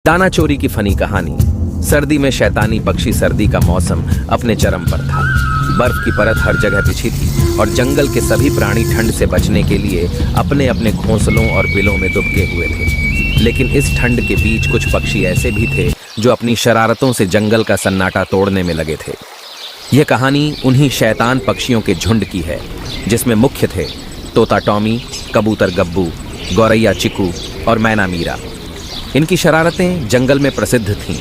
दाना चोरी की फनी कहानी। सर्दी में शैतानी पक्षी। सर्दी का मौसम अपने चरम पर था। बर्फ की परत हर जगह बिछी थी और जंगल के सभी प्राणी ठंड से बचने के लिए अपने अपने घोंसलों और बिलों में दुबके हुए थे। लेकिन इस ठंड के बीच कुछ पक्षी ऐसे भी थे जो अपनी शरारतों से जंगल का सन्नाटा तोड़ने में लगे थे। यह कहानी उन्हीं शैतान पक्षियों के झुंड की है जिसमें मुख्य थे तोता टॉमी, कबूतर गब्बू, गौरैया चिकू और मैना मीरा। इनकी शरारतें जंगल में प्रसिद्ध थीं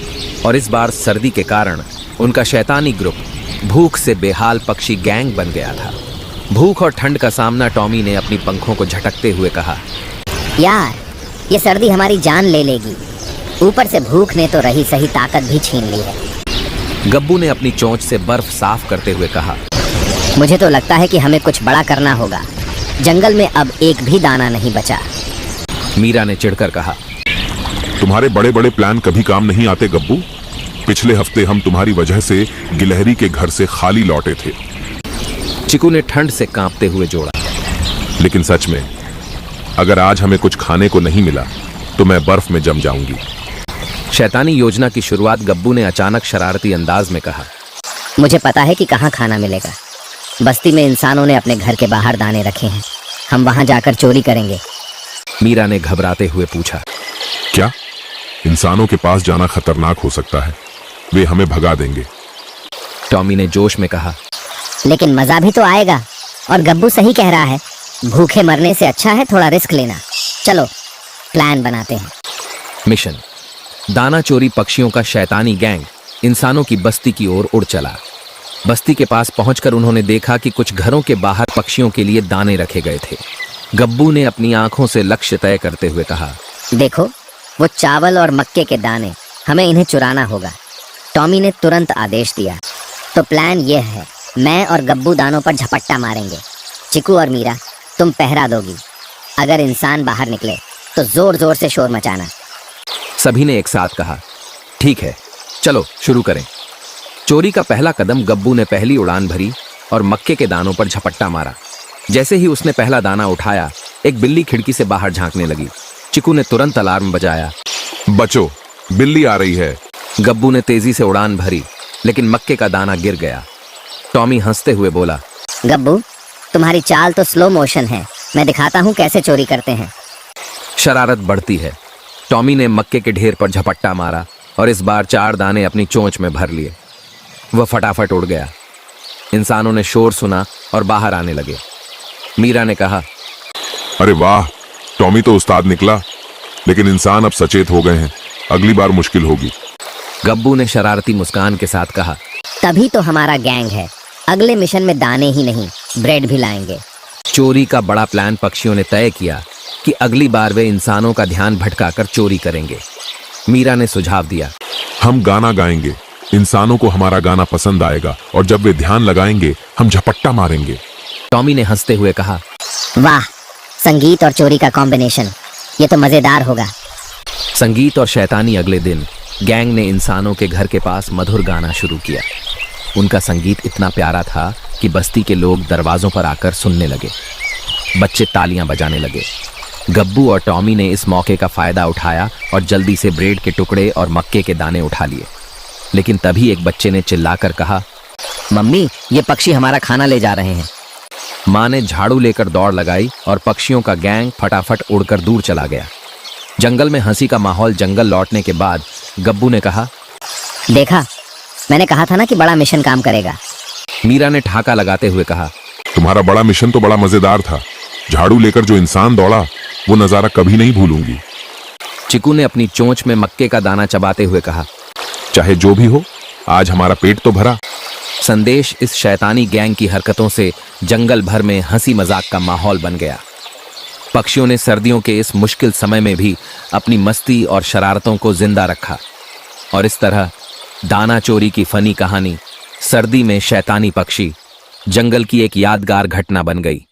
और इस बार सर्दी के कारण उनका शैतानी ग्रुप भूख से बेहाल पक्षी गैंग बन गया था। भूख और ठंड का सामना टॉमी ने अपनी पंखों को झटकते हुए कहा, यार ये सर्दी हमारी जान ले लेगी, ऊपर से भूख ने तो रही सही ताकत भी छीन ली है। गब्बू ने अपनी चोंच से बर्फ साफ करते हुए कहा, मुझे तो लगता है कि हमें कुछ बड़ा करना होगा, जंगल में अब एक भी दाना नहीं बचा। मीरा ने चिढ़कर कहा, तुम्हारे बड़े बड़े प्लान कभी काम नहीं आते गब्बू। पिछले हफ्ते हम तुम्हारी वजह से गिलहरी के घर से खाली लौटे थे। चिकू ने ठंड से कांपते हुए जोड़ा, लेकिन सच में अगर आज हमें कुछ खाने को नहीं मिला तो मैं बर्फ में जम जाऊंगी। शैतानी योजना की शुरुआत गब्बू ने अचानक शरारती अंदाज में कहा, मुझे पता है कि कहाँ खाना मिलेगा। बस्ती में इंसानों ने अपने घर के बाहर दाने रखे हैं, हम वहां जाकर चोरी करेंगे। मीरा ने घबराते हुए पूछा, क्या? इंसानों के पास जाना खतरनाक हो सकता है, वे हमें भगा देंगे। टॉमी ने जोश में कहा, लेकिन मजा भी तो आएगा। और गब्बू सही कह रहा है, भूखे मरने से अच्छा है थोड़ा रिस्क लेना। चलो प्लान बनाते हैं। मिशन। दाना चोरी पक्षियों का शैतानी गैंग इंसानों की बस्ती की ओर उड़ चला। बस्ती के पास पहुंचकर उन्होंने देखा कि कुछ घरों के बाहर पक्षियों के लिए दाने रखे गए थे। गब्बू ने अपनी आंखों से लक्ष्य तय करते हुए कहा, देखो वो चावल और मक्के के दाने, हमें इन्हें चुराना होगा। टॉमी ने तुरंत आदेश दिया, तो प्लान यह है, मैं और गब्बू दानों पर झपट्टा मारेंगे। चिकू और मीरा तुम पहरा दोगी। अगर इंसान बाहर निकले तो जोर जोर से शोर मचाना। सभी ने एक साथ कहा, ठीक है, चलो शुरू करें। चोरी का पहला कदम गब्बू ने पहली उड़ान भरी और मक्के के दानों पर झपट्टा मारा। जैसे ही उसने पहला दाना उठाया, एक बिल्ली खिड़की से बाहर झांकने लगी। चिकू ने तुरंत अलार्म बजाया, बचो, बिल्ली आ रही है। गब्बू ने तेजी से उड़ान भरी, लेकिन मक्के का दाना गिर गया। टॉमी हंसते हुए बोला, गब्बू तुम्हारी चाल तो स्लो मोशन है, मैं दिखाता हूँ कैसे चोरी करते हैं। शरारत बढ़ती है। टॉमी ने मक्के के ढेर पर झपट्टा मारा और इस बार 4 दाने अपनी चोंच में भर लिए। वह फटाफट उड़ गया। इंसानों ने शोर सुना और बाहर आने लगे। मीरा ने कहा, अरे वाह, टॉमी तो उस्ताद निकला, लेकिन इंसान अब सचेत हो गए हैं, अगली बार मुश्किल होगी। गब्बू ने शरारती मुस्कान के साथ कहा, तभी तो हमारा गैंग है, अगले मिशन में दाने ही नहीं ब्रेड भी लाएंगे। चोरी का बड़ा प्लान पक्षियों ने तय किया कि अगली बार वे इंसानों का ध्यान भटकाकर चोरी करेंगे। मीरा ने सुझाव दिया, हम गाना गाएंगे, इंसानों को हमारा गाना पसंद आएगा और जब वे ध्यान लगाएंगे हम झपट्टा मारेंगे। टॉमी ने हंसते हुए कहा, वाह, संगीत और चोरी का कॉम्बिनेशन, ये तो मजेदार होगा। संगीत और शैतानी। अगले दिन गैंग ने इंसानों के घर के पास मधुर गाना शुरू किया। उनका संगीत इतना प्यारा था कि बस्ती के लोग दरवाजों पर आकर सुनने लगे। बच्चे तालियां बजाने लगे। गब्बू और टॉमी ने इस मौके का फायदा उठाया और जल्दी से ब्रेड के टुकड़े और मक्के के दाने उठा लिए। लेकिन तभी एक बच्चे ने चिल्लाकर कहा, मम्मी ये पक्षी हमारा खाना ले जा रहे हैं। माँ ने झाड़ू लेकर दौड़ लगाई और पक्षियों का गैंग फटाफट उड़कर दूर चला गया। जंगल में हंसी का माहौल। जंगल लौटने के बाद गब्बू ने कहा, देखा, मैंने कहा था ना कि बड़ा मिशन काम करेगा। मीरा ने ठहाका लगाते हुए कहा, तुम्हारा बड़ा मिशन तो बड़ा मजेदार था, झाड़ू लेकर जो इंसान दौड़ा वो नजारा कभी नहीं भूलूंगी। चिकू ने अपनी चोंच में मक्के का दाना चबाते हुए कहा, चाहे जो भी हो, आज हमारा पेट तो भरा। संदेश। इस शैतानी गैंग की हरकतों से जंगल भर में हंसी मजाक का माहौल बन गया। पक्षियों ने सर्दियों के इस मुश्किल समय में भी अपनी मस्ती और शरारतों को जिंदा रखा और इस तरह दाना चोरी की फनी कहानी सर्दी में शैतानी पक्षी जंगल की एक यादगार घटना बन गई।